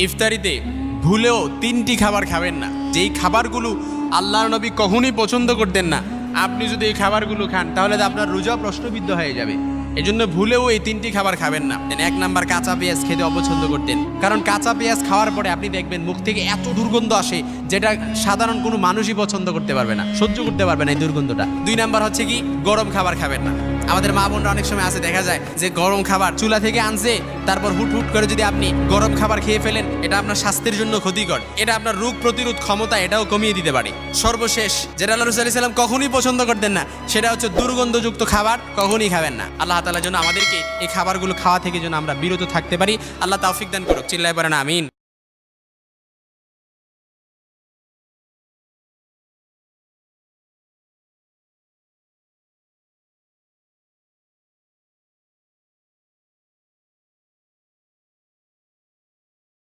ইফতারিতে ভুলেও 3টি খাবার খাবেন না, যেই খাবারগুলো আল্লাহর নবী কখনোই পছন্দ করতেন না। আপনি যদি এই খাবারগুলো খান তাহলে তো আপনার রোজা প্রশ্নবিদ্ধ হয়ে যাবে। এই জন্য ভুলেও এই 3টি খাবার খাবেন না। 1 নাম্বার, কাঁচা পেঁয়াজ খেতে অপছন্দ করতেন, কারণ কাঁচা পেঁয়াজ খাওয়ার পরে আপনি দেখবেন মুখ থেকে এত দুর্গন্ধ আসে যেটা সাধারণ কোনো মানুষই পছন্দ করতে পারবে না, সহ্য করতে পারবে না এই দুর্গন্ধটা। 2 নাম্বার হচ্ছে কি, গরম খাবার খাবেন না। আমাদের মা বোনরা অনেক সময় আছে, দেখা যায় যে গরম খাবার চুলা থেকে আনছে, তারপর হুট হুট করে যদি আপনি গরম খাবার খেয়ে ফেলেন, এটা আপনার স্বাস্থ্যের জন্য ক্ষতিকর, এটা আপনার রোগ প্রতিরোধ ক্ষমতা এটাও কমিয়ে দিতে পারে। সর্বশেষ, যেটা আল্লাহ রাসূল সাল্লাল্লাহু আলাইহি ওয়াসাল্লাম কখনোই পছন্দ করতেন না, সেটা হচ্ছে দুর্গন্ধযুক্ত খাবার কখনই খাবেন না। আল্লাহ তাআলা যেন আমাদেরকে এই খাবারগুলো খাওয়া থেকে যেন আমরা বিরত থাকতে পারি। আল্লাহ তৌফিক দান করুক। চিল্লায় পড়েন আমিন।